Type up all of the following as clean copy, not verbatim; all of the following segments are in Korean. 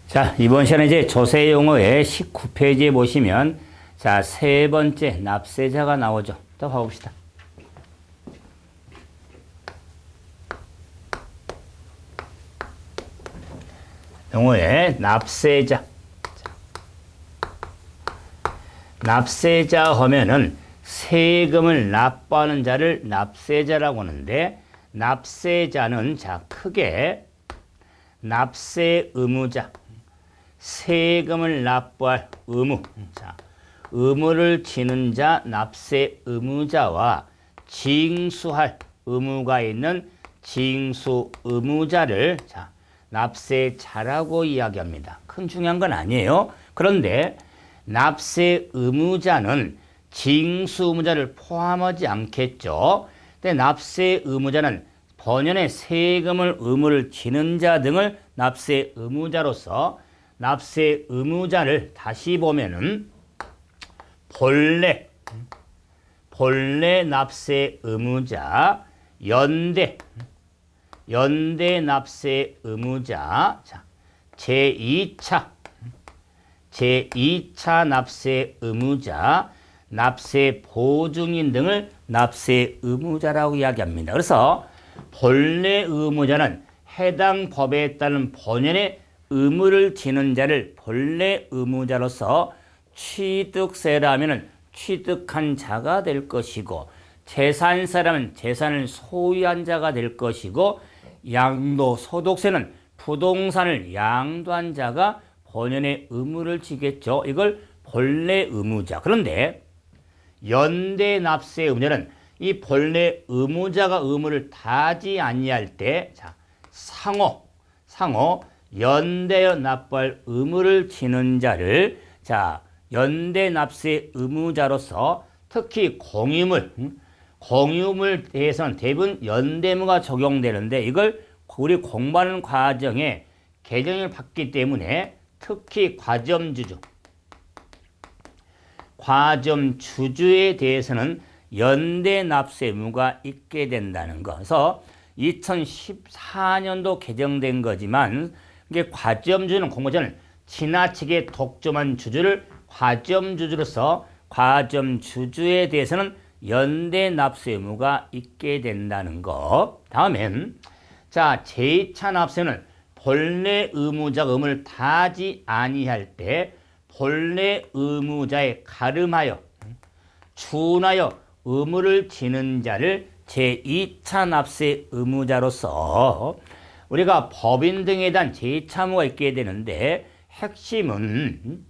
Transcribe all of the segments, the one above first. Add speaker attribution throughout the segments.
Speaker 1: 자, 이번 시간에 이제 조세용어의 19페이지에 보시면 자, 세 번째 납세자가 나오죠. 또 봐봅시다. 용어의 납세자. 납세자 하면은 세금을 납부하는 자를 납세자라고 하는데, 납세자는 자, 크게 납세 의무자, 세금을 납부할 의무, 자, 의무를 지는 자 납세 의무자와 징수할 의무가 있는 징수 의무자를 자, 납세자라고 이야기합니다. 큰 중요한 건 아니에요. 그런데 납세 의무자는 징수 의무자를 포함하지 않겠죠. 근데 납세 의무자는 본연의 세금을 의무를 지는 자 등을 납세 의무자로서, 납세 의무자를 다시 보면은 본래 납세 의무자, 연대 납세 의무자, 자, 제2차 납세 의무자, 납세 보증인 등을 납세 의무자라고 이야기합니다. 그래서 본래 의무자는 해당 법에 따른 본연의 의무를 지는 자를 본래 의무자로서 취득세라면 취득한 자가 될 것이고, 재산세라면 재산을 소유한 자가 될 것이고, 양도소득세는 부동산을 양도한 자가 본연의 의무를 지겠죠. 이걸 본래 의무자. 그런데 연대 납세 의무자는 이 본래 의무자가 의무를 다하지 아니할 때, 자, 상호 연대여 납부할 의무를 지는 자를 자, 연대 납세 의무자로서, 특히 공유물에 대해서는 대부분 연대무가 적용되는데, 이걸 우리 공부하는 과정에 개정을 받기 때문에 특히 과점주주에 대해서는 연대 납세 의무가 있게 된다는 거. 그래서 2014년도 개정된 거지만, 이게 과점주는 공모자는 지나치게 독점한 주주를 과점주주로서, 과점주주에 대해서는 연대 납세 의무가 있게 된다는 거. 다음엔 자, 제2차 납세는 본래 의무자가 의무를 다하지 아니할 때 본래 의무자에 가름하여 준하여 의무를 지는 자를 제2차 납세 의무자로서, 우리가 법인 등에 대한 제2차 의무가 있게 되는데, 핵심은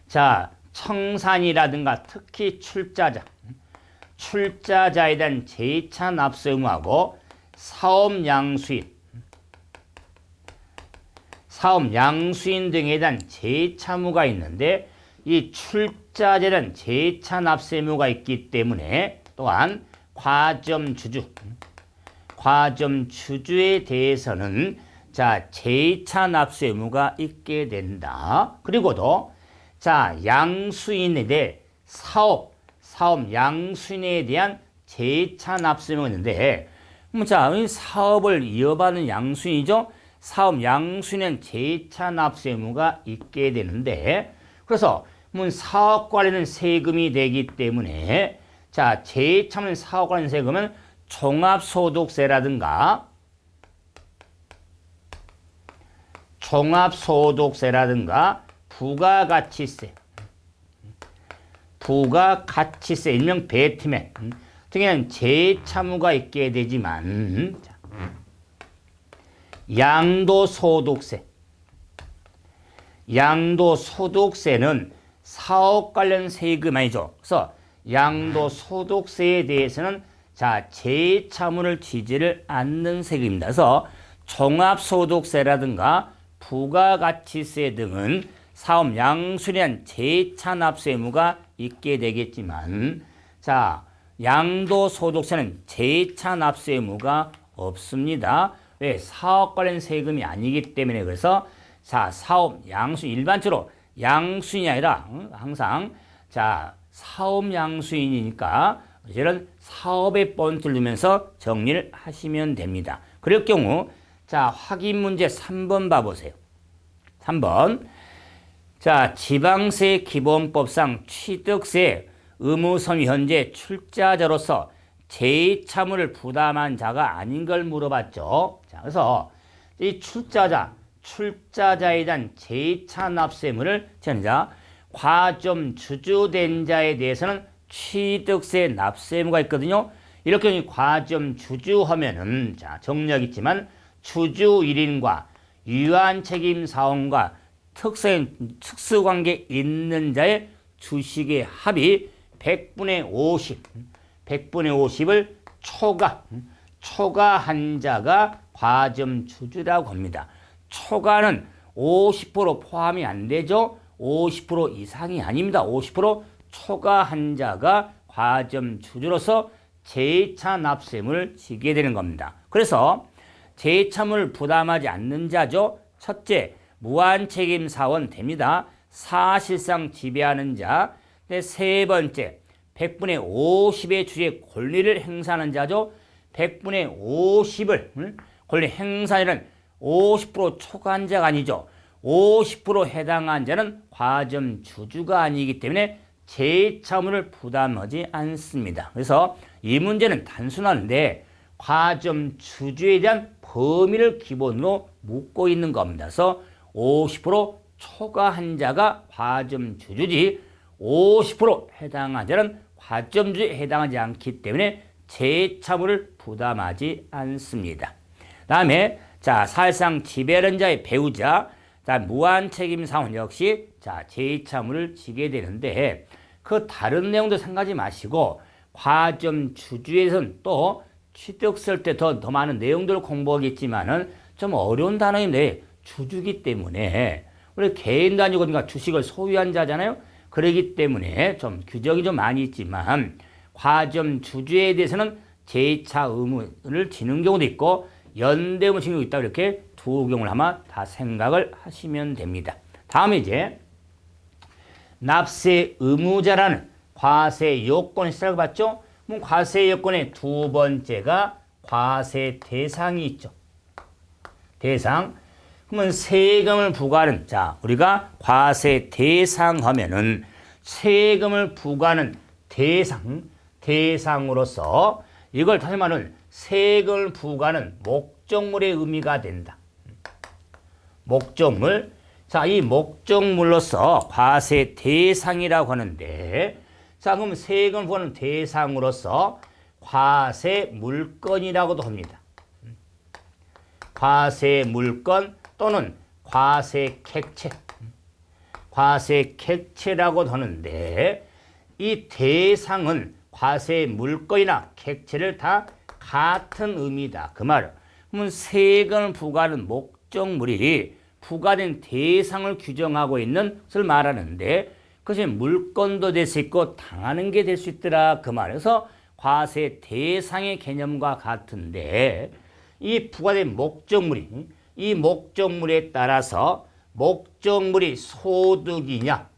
Speaker 1: 자, 청산이라든가 특히 출자자에 대한 제2차 납세 의무하고 사업양수인 등에 대한 제2차 의무가 있는데, 이 출자자에 대한 제2차 납세 의무가 있기 때문에 또한 과점주주에 대해서는 자, 제2차 납세 의무가 있게 된다. 그리고도 자, 양수인에 대해 사업 양수인에 대한 제2차 납세 의무가 있는데, 자, 사업을 이어받는 양수인이죠. 사업 양수인은 제2차 납세 의무가 있게 되는데, 그래서 사업 관련된 세금이 되기 때문에 자, 제2차 사업 관련 세금은 종합소득세라든가 부가가치세, 일명 배트맨 등에는 제2차 의무가 있게 되지만, 양도소득세는 사업 관련 세금 아니죠. 그래서 양도소득세에 대해서는 자, 제2차 의무를 지지를 않는 세금입니다. 그래서 종합소득세라든가 부가가치세 등은 사업 양수에 대한 제2차 납세 의무가 있게 되겠지만, 자, 양도소득세는 제2차 납세 의무가 없습니다. 왜? 사업 관련 세금이 아니기 때문에. 그래서 자, 사업 양수인, 일반적으로 양수인이 아니라 항상 자, 사업 양수인이니까 이런 사업의 본트를 두면서 정리를 하시면 됩니다. 그럴 경우 자, 확인 문제 3번 봐보세요. 3번. 자, 지방세 기본법상 취득세 의무성이 현재 출자자로서 제2차물을 부담한 자가 아닌 걸 물어봤죠. 자, 그래서 이 출자자에 대한 제2차 납세물을 전자 과점 주주된 자에 대해서는 취득세 납세의무가 있거든요. 이렇게 과점 주주하면은 자, 정력 있지만 주주 1인과 유한책임 사원과 특수관계 있는 자의 주식의 합이 100분의 50, 100분의 50을 초과한 자가 과점 주주라고 합니다. 초과는 50% 포함이 안 되죠. 50% 이상이 아닙니다. 50% 초과한 자가 과점 주주로서 제2차 납세물을 지게 되는 겁니다. 그래서 제2차물을 부담하지 않는 자죠. 첫째, 무한책임 사원 됩니다. 사실상 지배하는 자. 세 번째, 100분의 50의 주의 권리를 행사하는 자죠. 100분의 50을 권리 행사에는 50% 초과한 자가 아니죠. 50% 해당한 자는 과점 주주가 아니기 때문에 제2차물을 부담하지 않습니다. 그래서 이 문제는 단순한데 과점 주주에 대한 범위를 기본으로 묻고 있는 겁니다. 그래서 50% 초과한 자가 과점 주주지 50% 해당한 자는 과점 주주에 해당하지 않기 때문에 제2차물을 부담하지 않습니다. 다음에 자, 사실상 지배하는 자의 배우자, 자, 무한책임 사원 역시 자, 제2차물을 지게 되는데 그 다른 내용도 생각하지 마시고 과점 주주에서는 또 취득 쓸 때 더 많은 내용들을 공부하겠지만은 좀 어려운 단어인데 주주기 때문에 우리 개인도 아니고 그러니까 주식을 소유한 자잖아요. 그러기 때문에 좀 규정이 좀 많이 있지만 과점 주주에 대해서는 제2차 의무를 지는 경우도 있고 연대의무 지는 경우도 있다. 이렇게 두 경우를 아마 다 생각을 하시면 됩니다. 다음에 이제 납세 의무자라는 과세 요건을 살펴봤죠. 그럼 과세 요건의 두 번째가 과세 대상이 있죠. 대상. 그러면 세금을 부과하는 자, 우리가 과세 대상 하면은 세금을 부과하는 대상으로서 이걸 다시 말하면 세금을 부과하는 목적물의 의미가 된다. 목적물. 자, 이 목적물로서 과세 대상이라고 하는데 자, 그럼 세금을 부과하는 대상으로서 과세 물건이라고도 합니다. 과세 물건 또는 과세 객체. 과세 객체라고도 하는데 이 대상은 과세 물건이나 객체를 다 같은 의미다. 그 말. 그러면 세금을 부과하는 목적물이 부과된 대상을 규정하고 있는 것을 말하는데 그것이 물건도 될 수 있고 당하는 게 될 수 있더라. 그 말에서 과세 대상의 개념과 같은데 이 부과된 목적물이 이 목적물에 따라서 목적물이 소득이냐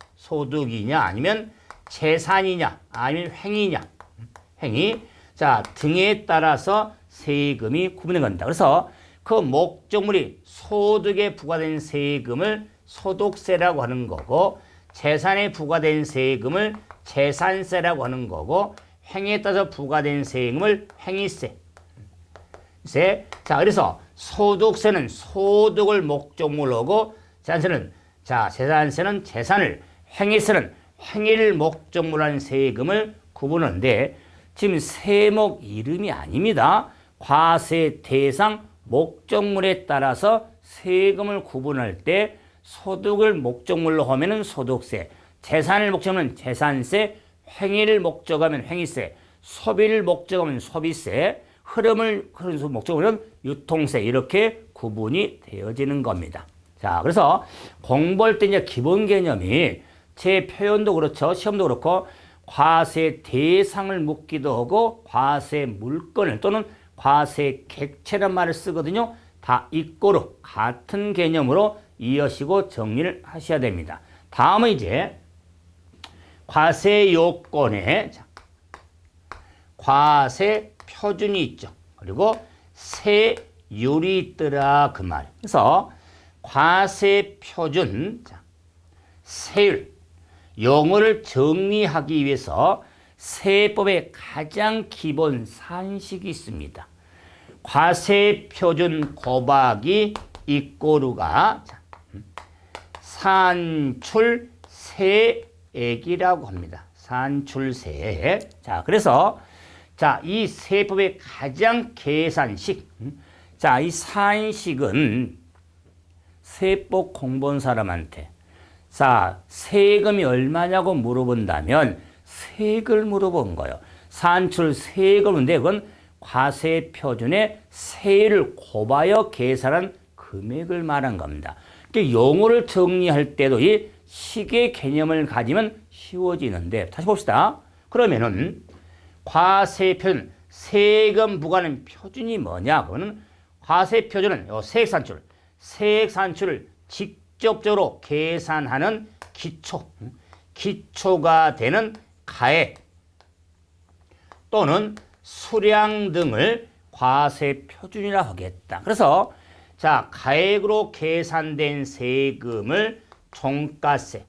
Speaker 1: 아니면 재산이냐 아니면 행위 자 등에 따라서 세금이 구분된 겁니다. 그래서 그 목적물이 소득에 부과된 세금을 소득세라고 하는 거고 재산에 부과된 세금을 재산세라고 하는 거고 행위에 따라서 부과된 세금을 행위세. 자, 그래서 소득세는 소득을 목적물로 하고 재산세는 재산을, 행위세는 행위를 목적물로 한 세금을 구분하는데 지금 세목 이름이 아닙니다. 과세 대상 목적물에 따라서 세금을 구분할 때 소득을 목적물로 하면은 소득세, 재산을 목적하면 재산세, 행위를 목적하면 행위세, 소비를 목적하면 소비세, 흐름을 목적으로 하면 유통세 이렇게 구분이 되어지는 겁니다. 자, 그래서 공부할 때 이제 기본 개념이 제 표현도 그렇죠. 시험도 그렇고 과세 대상을 묻기도 하고 과세 물건을 또는 과세 객체란 말을 쓰거든요. 다 이꼬르 같은 개념으로 이해하시고 정리를 하셔야 됩니다. 다음은 이제 과세 요건에 과세 표준이 있죠. 그리고 세율이 있더라 그 말. 그래서 과세 표준, 자, 세율, 용어를 정리하기 위해서 세법의 가장 기본 산식이 있습니다. 과세 표준 곱하기 이꼬르가 산출세액이라고 합니다. 산출세액. 자, 그래서 자, 이 세법의 가장 계산식. 자, 이 산식은 세법 공부한 사람한테 자, 세금이 얼마냐고 물어본다면 세액을 물어본 거예요. 산출세액을 묻는데 그건 과세 표준의 세율을 곱하여 계산한 금액을 말한 겁니다. 그러니까 용어를 정리할 때도 이 식의 개념을 가지면 쉬워지는데 다시 봅시다. 그러면은 과세 표준, 세금 부과하는 표준이 뭐냐? 그거는 과세 표준은 세액 산출을 직접적으로 계산하는 기초가 되는 가액 또는 수량 등을 과세 표준이라 하겠다. 그래서 자, 가액으로 계산된 세금을 종가세,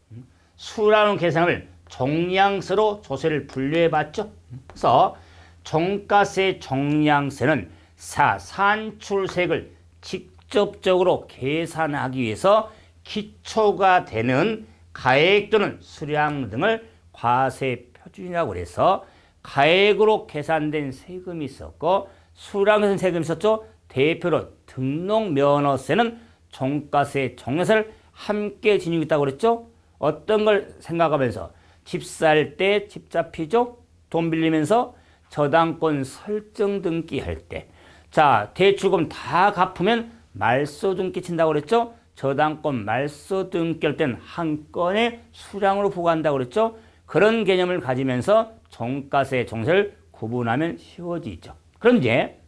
Speaker 1: 수량으로 계산을 종량세로 조세를 분류해 봤죠. 그래서 종가세, 종량세는 산출세액을 직접적으로 계산하기 위해서 기초가 되는 가액 또는 수량 등을 과세 표준이라고 해서 가액으로 계산된 세금이 있었고 수량에서는 세금이 있었죠. 대표로 등록면허세는 종가세, 종량세를 함께 지니고 있다고 그랬죠. 어떤 걸 생각하면서 집 살 때 집 잡히죠. 돈 빌리면서 저당권 설정 등기 할 때. 자, 대출금 다 갚으면 말소 등기 친다고 그랬죠. 저당권 말소 등기 할 때는 한 건의 수량으로 부과한다고 그랬죠. 그런 개념을 가지면서 종가세, 종세를 구분하면 쉬워지죠. 그럼 이제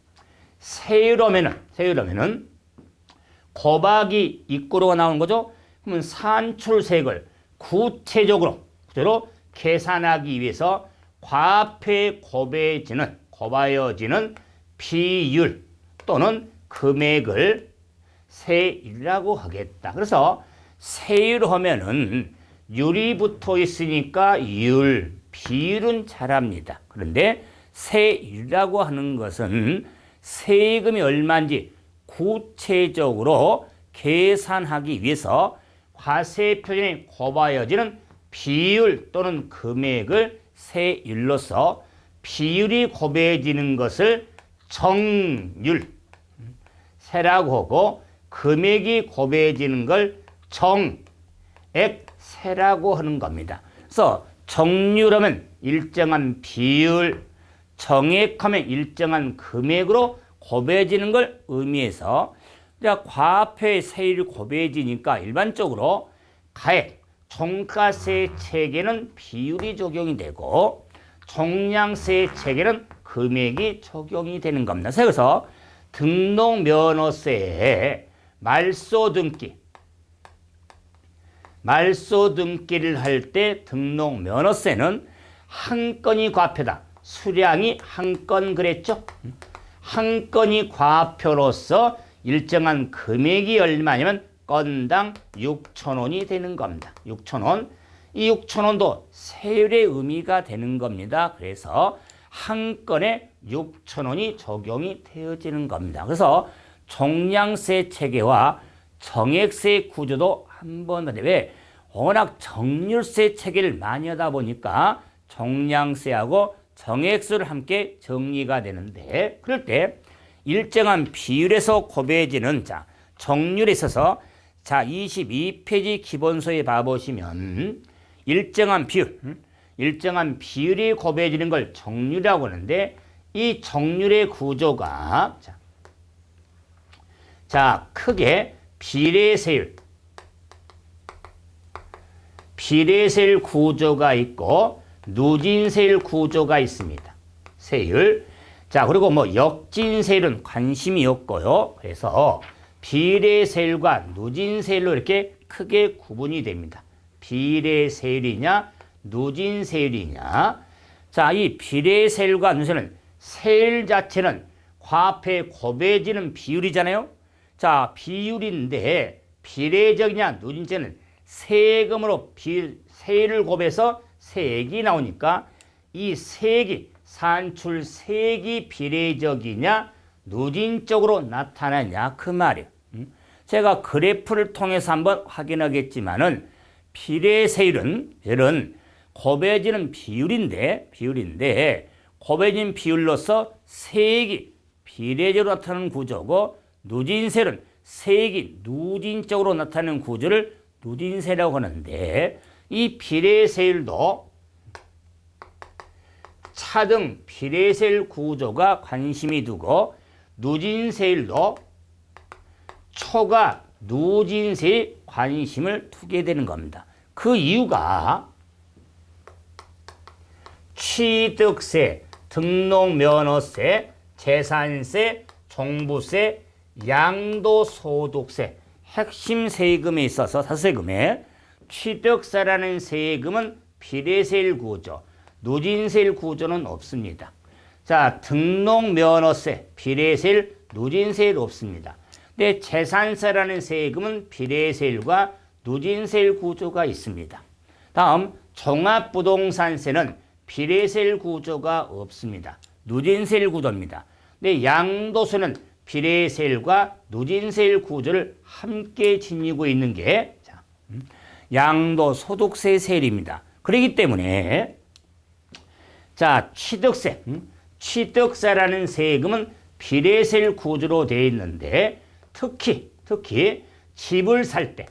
Speaker 1: 세율하면은 곱하기 이꼬르가 나오는 거죠. 그러면 산출세액을 구체적으로 계산하기 위해서 과표에 곱하여지는 비율 또는 금액을 세율이라고 하겠다. 그래서 세율 하면은 율이 붙어 있으니까 비율은 잘합니다. 그런데 세율이라고 하는 것은 세금이 얼마인지 구체적으로 계산하기 위해서 과세 표준에 곱하여지는 비율 또는 금액을 세율로서 비율이 곱해지는 것을 정율 세라고 하고 금액이 곱해지는 걸 정액세라고 하는 겁니다. 그래서 정률하면 일정한 비율, 정액하면 일정한 금액으로 곱해지는 걸 의미해서 과표의 세율이 곱해지니까 일반적으로 가액, 종가세 체계는 비율이 적용이 되고 종량세 체계는 금액이 적용이 되는 겁니다. 그래서 등록면허세에 말소 등기를 할 때 등록면허세는 한 건이 과표다. 수량이 한 건 그랬죠? 한 건이 과표로서 일정한 금액이 얼마냐면 건당 6,000원이 되는 겁니다. 6,000원. 이 6,000원도 세율의 의미가 되는 겁니다. 그래서 한 건에 6,000원이 적용이 되어지는 겁니다. 그래서 종량세 체계와 정액세 구조도 한번 왜 워낙 정률세 체계를 많이 하다 보니까 종량세하고 정액세를 함께 정리가 되는데 그럴 때 일정한 비율에서 곱해지는 자 정률에 있어서 자 22페이지 기본서에 봐보시면 일정한 비율이 곱해지는 걸 정률이라고 하는데 이 정률의 구조가 자 크게 비례세율 구조가 있고 누진세율 구조가 있습니다. 세율. 자, 그리고 역진세율은 관심이 없고요. 그래서 비례세율과 누진세율로 이렇게 크게 구분이 됩니다. 비례세율이냐, 누진세율이냐. 자, 이 비례세율과 누진세율은 세율 자체는 과표에 곱해지는 비율이잖아요. 자, 비율인데 비례적이냐 누진세는 세금으로 세를 곱해서 세액이 나오니까 이 세액이 산출세액이 비례적이냐 누진적으로 나타나냐 그 말이에요. 제가 그래프를 통해서 한번 확인하겠지만은 비례세율은 곱해지는 비율인데 곱해진 비율로서 세액이 비례적으로 나타나는 구조고 누진세율은 세액이 누진적으로 나타나는 구조를 누진세라고 하는데 이 비례세율도 차등 비례세율 구조가 관심이 두고 누진세율도 초과 누진세에 관심을 두게 되는 겁니다. 그 이유가 취득세, 등록면허세, 재산세, 종부세, 양도소득세 핵심 세금에 있어서 사세금에 취득세라는 세금은 비례세율 구조, 누진세율 구조는 없습니다. 자, 등록면허세, 비례세율, 누진세율 없습니다. 근데 재산세라는 세금은 비례세율과 누진세율 구조가 있습니다. 다음 종합부동산세는 비례세율 구조가 없습니다. 누진세율 구조입니다. 근데 양도세는 비례세율과 누진세율 구조를 함께 지니고 있는 게 양도소득세 세율입니다. 그렇기 때문에 자, 취득세라는 세금은 비례세율 구조로 되어 있는데 특히 집을 살 때,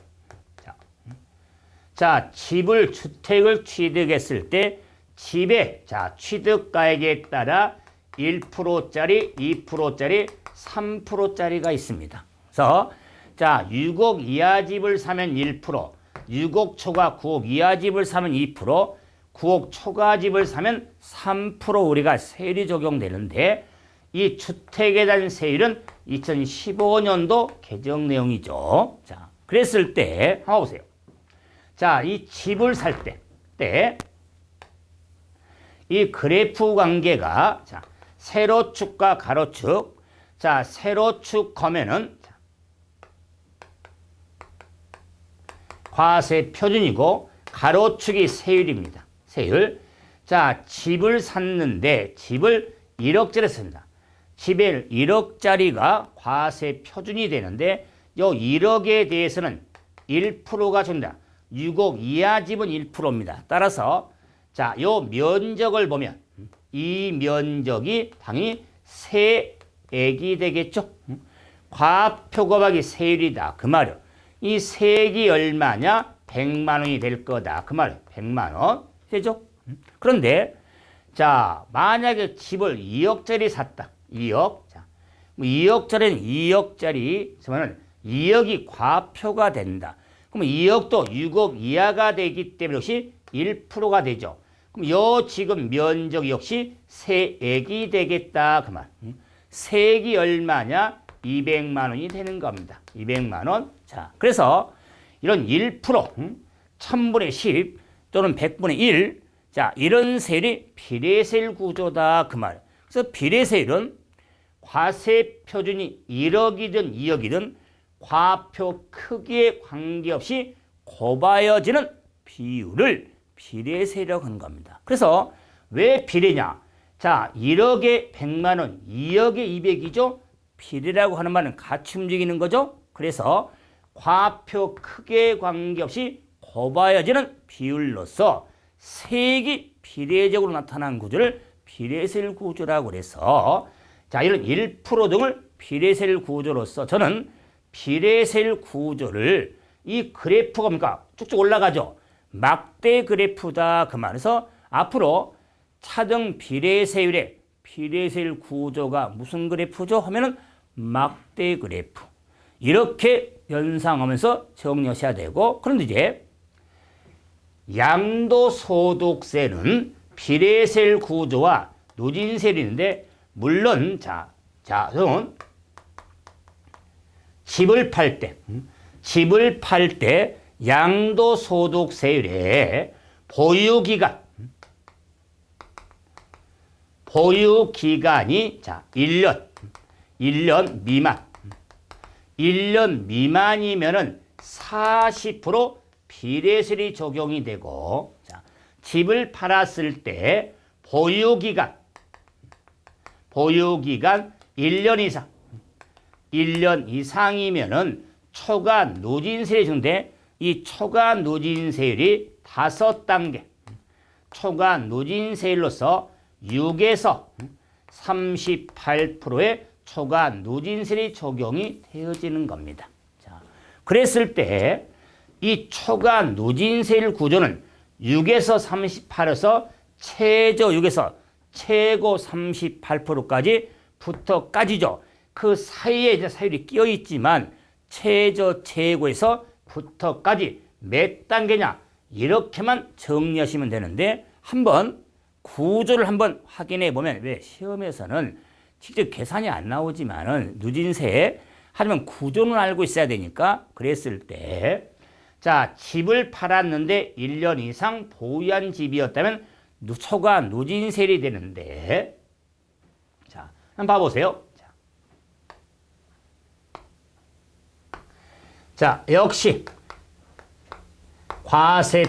Speaker 1: 자, 주택을 취득했을 때 집의 취득가액에 따라 1%짜리, 2%짜리, 3%짜리가 있습니다. 그래서 자, 6억 이하 집을 사면 1%, 6억 초과 9억 이하 집을 사면 2%, 9억 초과 집을 사면 3% 우리가 세율이 적용되는데 이 주택에 대한 세율은 2015년도 개정 내용이죠. 자, 그랬을 때 한번 보세요. 자, 이 집을 살 때 이 그래프 관계가 자, 세로축과 가로축. 자, 세로축 거면은 과세 표준이고 가로축이 세율입니다. 세율. 자, 집을 샀는데 집을 1억짜리 씁니다. 집에 1억짜리가 과세 표준이 되는데 요 1억에 대해서는 1%가 준다. 6억 이하 집은 1%입니다. 따라서 자, 요 면적을 보면 이 면적이 당연히 세액이 되겠죠. 과표 곱하기 세율이다. 그 말이요. 이 세액이 얼마냐? 100만 원이 될 거다. 그 말이요. 100만 원. 되죠? 그런데 자, 만약에 집을 2억짜리 샀다. 2억. 자, 2억짜리는 2억짜리 그러면 2억이 과표가 된다. 그럼 2억도 6억 이하가 되기 때문에 역시 1%가 되죠. 그럼 요 지금 면적 역시 세액이 되겠다. 그 말. 세액이 얼마냐? 200만 원이 되는 겁니다. 200만 원. 자, 그래서 이런 1%, 1000분의 10 또는 100분의 1. 자, 이런 세율이 비례세율 구조다. 그 말. 그래서 비례세율은 과세 표준이 1억이든 2억이든 과표 크기에 관계없이 곱하여지는 비율을 비례세율이라고 하는 겁니다. 그래서 왜 비례냐? 자, 1억에 100만 원, 2억에 200이죠? 비례라고 하는 말은 같이 움직이는 거죠? 그래서 과표 크기에 관계없이 곱하여지는 비율로서 세액이 비례적으로 나타난 구조를 비례세율 구조라고 그래서 자, 이런 1% 등을 비례세율 구조로서 저는 비례세율 구조를 이 그래프가 뭡니까? 쭉쭉 올라가죠. 막대 그래프다. 그 말에서 앞으로 차등 비례세율의 비례세율 구조가 무슨 그래프죠? 하면은 막대 그래프. 이렇게 연상하면서 정리하셔야 되고, 그런데 이제 양도소득세는 비례세율 구조와 누진세율인데 물론 저는 집을 팔 때 양도소득세율에 보유기간이 1년 미만. 1년 미만이면은 40% 비례세율이 적용이 되고, 자, 집을 팔았을 때 보유기간 1년 이상, 1년 이상이면은 초과 누진세율이 적용돼. 이 초과 누진세율이 5단계, 초과 누진세율로서 6에서 38%의 초과 누진세율이 적용이 되어지는 겁니다. 자, 그랬을 때 이 초과 누진세율 구조는 6에서 38에서 최저 6에서 최고 38%까지 부터까지죠. 그 사이에 이제 사율이 끼어 있지만 최저 최고에서 부터까지 몇 단계냐 이렇게만 정리하시면 되는데, 한번 구조를 한번 확인해 보면, 왜 시험에서는 직접 계산이 안 나오지만은 누진세 하지만 구조는 알고 있어야 되니까, 그랬을 때 자, 집을 팔았는데 1년 이상 보유한 집이었다면 초과 누진세율이 되는데, 자, 한번 봐보세요. 자, 역시 과세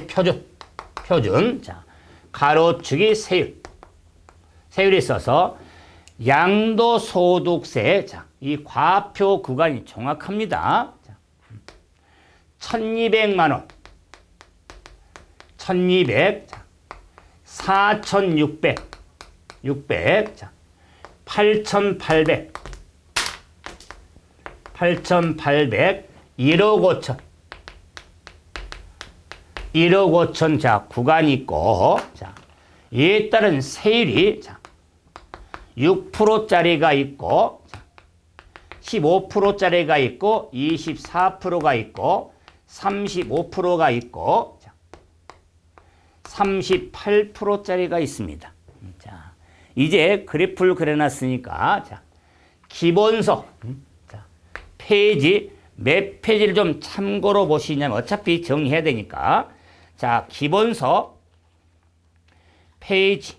Speaker 1: 표준. 자, 가로치기 세율이 있어서 양도소득세, 자, 이 과표 구간이 정확합니다. 자, 1200만 원, 1200, 자, 4600, 600, 자, 8800, 1억 5천, 1억 5천, 자, 구간이 있고, 자, 이에 따른 세율이, 자, 6%짜리가 있고, 자, 15%짜리가 있고, 24%가 있고, 35%가 있고, 자, 38%짜리가 있습니다. 자, 이제 그래프를 그려놨으니까, 자, 기본서, 자, 페이지, 몇 페이지를 좀 참고로 보시냐면 어차피 정리해야 되니까, 자, 기본서 페이지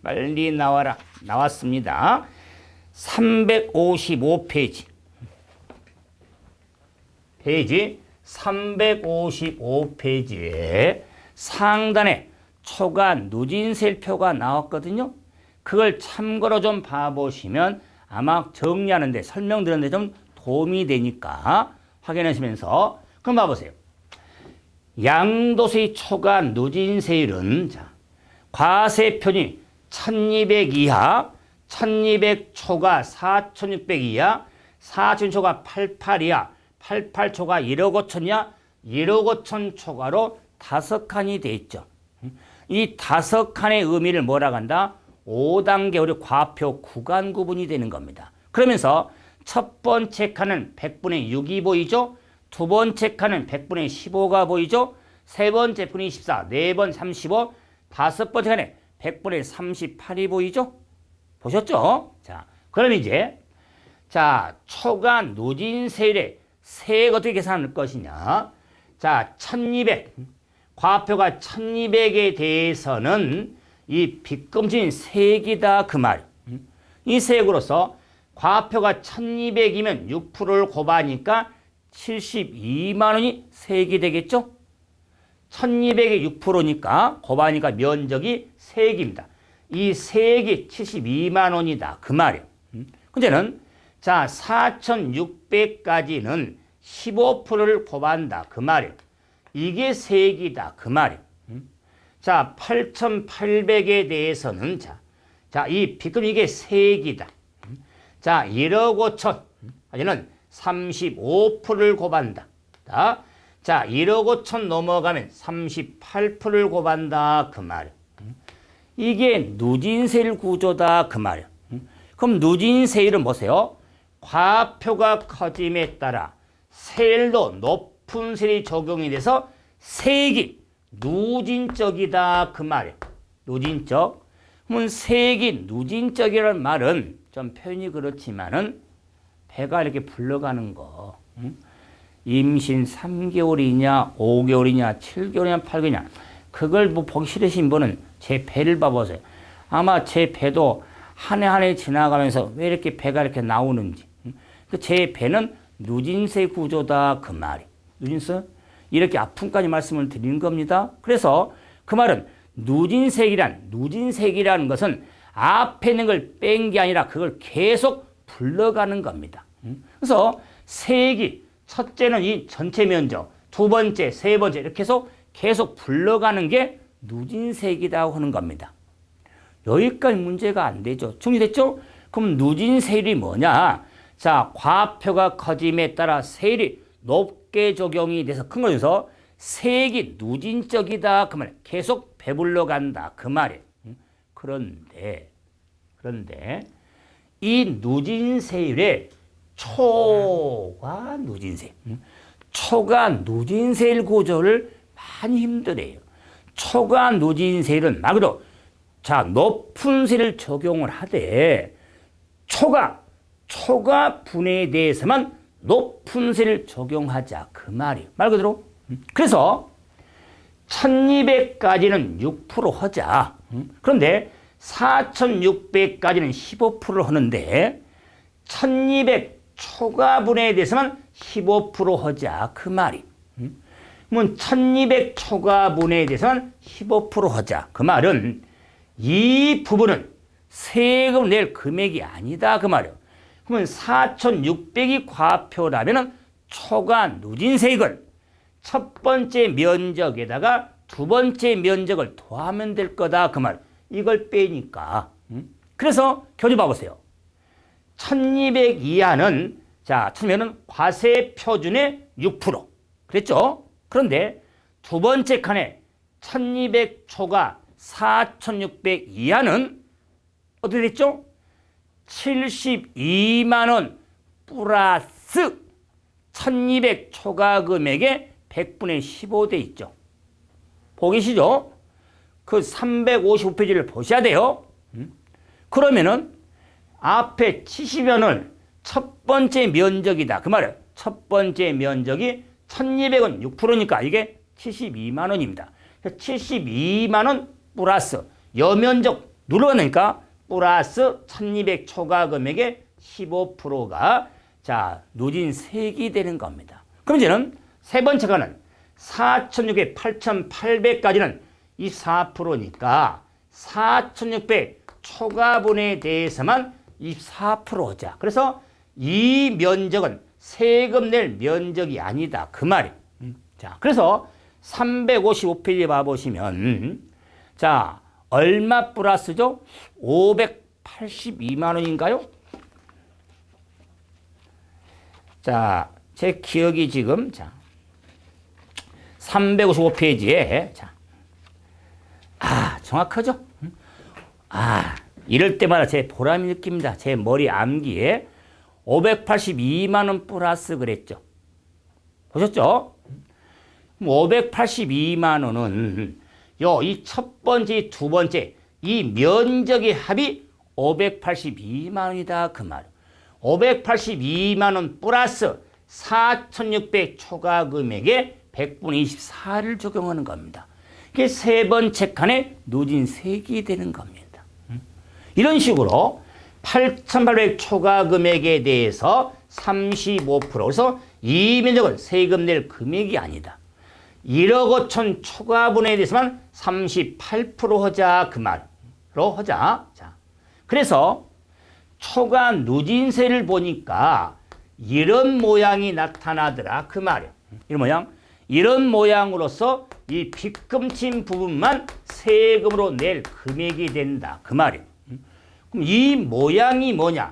Speaker 1: 빨리 나와라. 나왔습니다. 355페이지. 페이지 355페이지에 상단에 초과 누진세율표가 나왔거든요. 그걸 참고로 좀 봐보시면 아마 정리하는데, 설명드리는데 좀 도움이 되니까 확인하시면서, 그럼 봐보세요. 양도세의 초과 누진세율은, 자, 과세표준이 1200 이하, 1200 초과 4600 이하, 4000 초과 88 이하, 88 초과 1억 5천 이하, 1억 5천 초과로 5칸이 돼 있죠. 이 5칸의 의미를 뭐라고 한다? 5단계 우리 과표 구간 구분이 되는 겁니다. 그러면서 첫 번째 칸은 100분의 6이 보이죠? 두 번째 칸은 100분의 15가 보이죠? 세 번째 분의 24, 네 번 35, 다섯 번째 칸에 100분의 38이 보이죠? 보셨죠? 자, 그럼 이제, 자, 초과 누진세율의 세액 어떻게 계산할 것이냐? 자, 1200, 과표가 1200에 대해서는 이 빚금진 세액이다, 그 말. 이 세액으로서 과표가 1200이면 6%를 곱하니까 72만 원이 세액이 되겠죠? 1200에 6%니까 곱하니까 면적이 세액입니다. 이 세액이 72만 원이다, 그 말이에요. 근데는 자, 4600까지는 15%를 곱한다, 그 말이에요. 이게 세액이다, 그 말이에요. 자, 8800에 대해서는 자, 이 빚금 이게 세액이다. 자, 1억 5천, 하지는 35%를 곱한다. 자, 1억 5천 넘어가면 38%를 곱한다, 그 말이에요. 이게 누진세율 구조다, 그 말이에요. 그럼 누진세율은 보세요. 과표가 커짐에 따라 세율도 높은 세율이 적용이 돼서 세액이 누진적이다, 그 말이에요. 누진적. 그러면 세액이 누진적이라는 말은 좀 표현이 그렇지만은 배가 이렇게 불러가는 거. 임신 3개월이냐, 5개월이냐, 7개월이냐, 8개월이냐. 그걸 뭐 보기 싫으신 분은 제 배를 봐보세요. 아마 제 배도 한 해 한 해 지나가면서 왜 이렇게 배가 이렇게 나오는지. 제 배는 누진세 구조다 그 말이. 누진세? 이렇게 아픔까지 말씀을 드리는 겁니다. 그래서 그 말은 누진색이라는 것은 앞에 있는 걸 뺀 게 아니라 그걸 계속 불러가는 겁니다. 그래서 색이 첫째는 이 전체 면적, 두 번째, 세 번째 이렇게 해서 계속 불러가는 게 누진색이라고 하는 겁니다. 여기까지 문제가 안 되죠. 정리됐죠? 그럼 누진세율이 뭐냐? 자, 과표가 커짐에 따라 세율이 높게 적용이 돼서 큰 거여서 색이 누진적이다 그 말. 계속 배불러 간다 그 말이에요. 그런데 이 누진세율의 초과 누진세, 초과 누진세율 구조를 많이 힘들어요. 초과 누진세율은 말 그대로 자 높은 세를 적용을 하되 초과 분해에 대해서만 높은 세를 적용하자 그 말이에요. 말 그대로. 그래서 1200까지는 6% 하자. 그런데 4600까지는 15% 하는데 1200 초과 분해에 대해서만 15% 하자 그 말이. 그러면 1200 초과 분해에 대해서만 15% 하자 그 말은 이 부분은 세금 낼 금액이 아니다 그 말이에요. 그러면 4600이 과표라면 초과 누진세액을 첫 번째 면적에다가 두 번째 면적을 더하면 될 거다 그 말. 이걸 빼니까. 그래서 교재 봐보세요. 1200 이하는 자, 1000면은 과세 표준의 6%. 그랬죠? 그런데 두 번째 칸에 1200 초과 4600 이하는 어떻게 됐죠? 72만 원 플러스 1200 초과 금액의 100분의 15돼 있죠. 보이시죠? 그 355페이지를 보셔야 돼요. 그러면은 앞에 70원을 첫 번째 면적이다. 그 말이에요. 첫 번째 면적이 1200원 6%니까 이게 72만 원입니다. 72만 원 플러스 여면적 눌러놓으니까 플러스 1200 초과 금액의 15%가 자 누진세액이 되는 겁니다. 그럼 이제는 세 번째 가는 4,600, 8,800까지는 이 4%니까 4,600 초과분에 대해서만 24%자. 그래서 이 면적은 세금 낼 면적이 아니다. 그 말이. 자, 그래서 355페이지 봐보시면 자, 얼마 플러스죠? 582만 원인가요? 자, 제 기억이 지금 자 355페이지에 자, 정확하죠? 이럴 때마다 제 보람이 느낍니다. 제 머리 암기에 582만 원 플러스 그랬죠. 보셨죠? 582만 원은 이 첫 번째, 두 번째 이 면적의 합이 582만 원이다 그 말. 582만 원 플러스 4,600 초과 금액에 100분의 24를 적용하는 겁니다. 이게 세 번째 칸에 누진세액이 되는 겁니다. 이런 식으로 8,800 초과 금액에 대해서 35%. 그래서 이 면적은 세금 낼 금액이 아니다. 1억 5천 초과분에 대해서만 38% 하자 그 말로 하자. 자, 그래서 초과 누진세를 보니까 이런 모양이 나타나더라 그 말이에요. 이런 모양. 이런 모양으로서 이 빗금친 부분만 세금으로 낼 금액이 된다 그 말이에요. 그럼 이 모양이 뭐냐?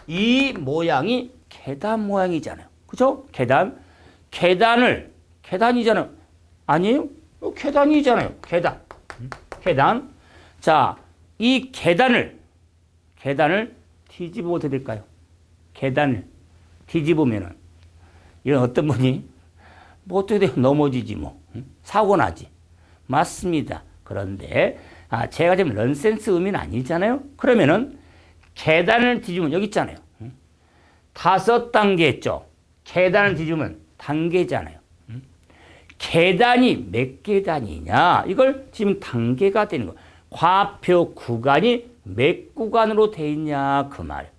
Speaker 1: 이 모양이 계단 모양이잖아요. 그죠? 계단이잖아요. 아니에요? 계단이잖아요. 계단. 자, 이 계단을 뒤집어 어떻게 될까요? 계단을 뒤집으면은 이건 어떤 분이 뭐 어떻게 돼요? 넘어지지 뭐. 사고 나지. 맞습니다. 그런데 제가 지금 넌센스 의미는 아니잖아요. 그러면은 계단을 뒤집으면 여기 있잖아요. 5단계 했죠. 계단을 뒤집으면 단계잖아요. 계단이 몇 계단이냐? 이걸 지금 단계가 되는 거. 과표 구간이 몇 구간으로 돼 있냐 그 말.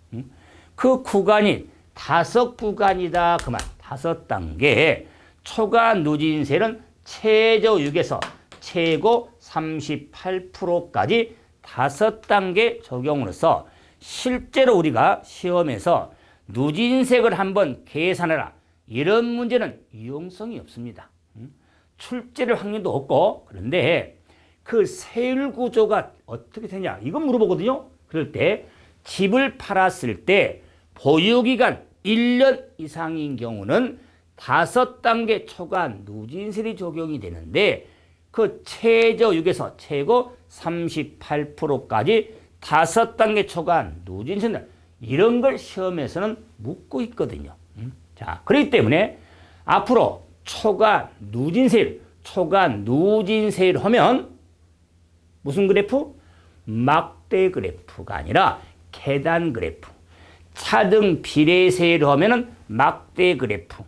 Speaker 1: 그 구간이 다섯 구간이다. 그만. 다섯 단계. 초과 누진세율은 최저 6에서 최고 38%까지 다섯 단계 적용으로써 실제로 우리가 시험에서 누진세를 한번 계산해라. 이런 문제는 유용성이 없습니다. 출제될 확률도 없고, 그런데 그 세율 구조가 어떻게 되냐 이건 물어보거든요. 그럴 때 집을 팔았을 때 보유기간 1년 이상인 경우는 다섯 단계 초과 누진세율이 적용이 되는데 그 최저 6에서 최고 38%까지 다섯 단계 초과 누진세율 이런 걸 시험에서는 묻고 있거든요. 자, 그렇기 때문에 앞으로 초과 누진세율 하면 무슨 그래프? 막대 그래프가 아니라 계단 그래프. 차등 비례세율 하면은 막대 그래프.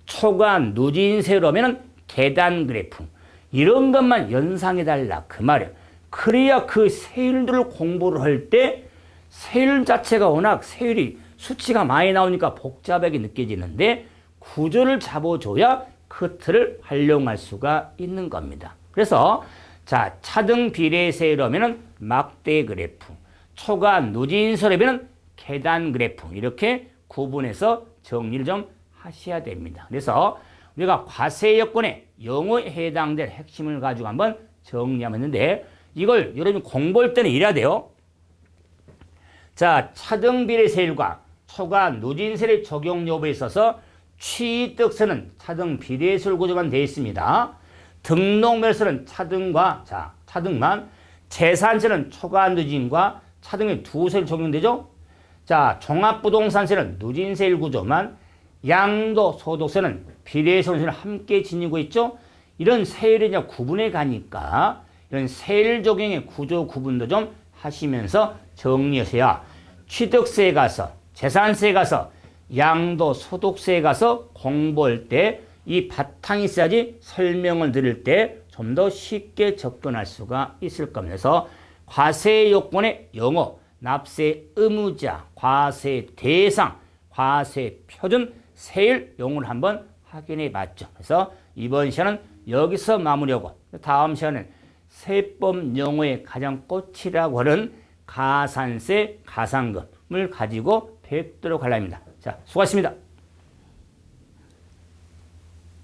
Speaker 1: 초과 누진세율 하면은 계단 그래프. 이런 것만 연상해달라 그 말이야. 그래야 그 세율들을 공부를 할 때 세율 자체가 워낙 세율이 수치가 많이 나오니까 복잡하게 느껴지는데 구조를 잡아줘야 그 틀을 활용할 수가 있는 겁니다. 그래서 자, 차등 비례세율 하면은 막대 그래프, 초과 누진세율 하면은 계단 그래프 이렇게 구분해서 정리를 좀 하셔야 됩니다. 그래서 우리가 과세 요건에 영어에 해당될 핵심을 가지고 한번 정리하면 있는데 이걸 여러분이 공부할 때는 이래야 돼요. 자, 차등 비례세율과 초과 누진세율 적용 여부에 있어서 취득세는 차등 비례세율 구조만 되어 있습니다. 등록면세는 차등만, 재산세는 초과 누진과 차등의 두 세율 적용되죠. 자, 종합부동산세는 누진세율 구조만, 양도소득세는 비례세율을 함께 지니고 있죠. 이런 세율이 이제 구분해 가니까 이런 세율 적용의 구조 구분도 좀 하시면서 정리하셔야 취득세에 가서, 재산세에 가서, 양도소득세에 가서 공부할 때 이 바탕이 있어야지 설명을 드릴 때 좀 더 쉽게 접근할 수가 있을 겁니다. 그래서 과세 요건의 영어, 납세 의무자, 과세 대상, 과세 표준, 세율 용어를 한번 확인해 봤죠. 그래서 이번 시간은 여기서 마무리하고 다음 시간은 세법 용어의 가장 꽃이라고 하는 가산세, 가산금을 가지고 뵙도록 하려 합니다. 자, 수고하셨습니다.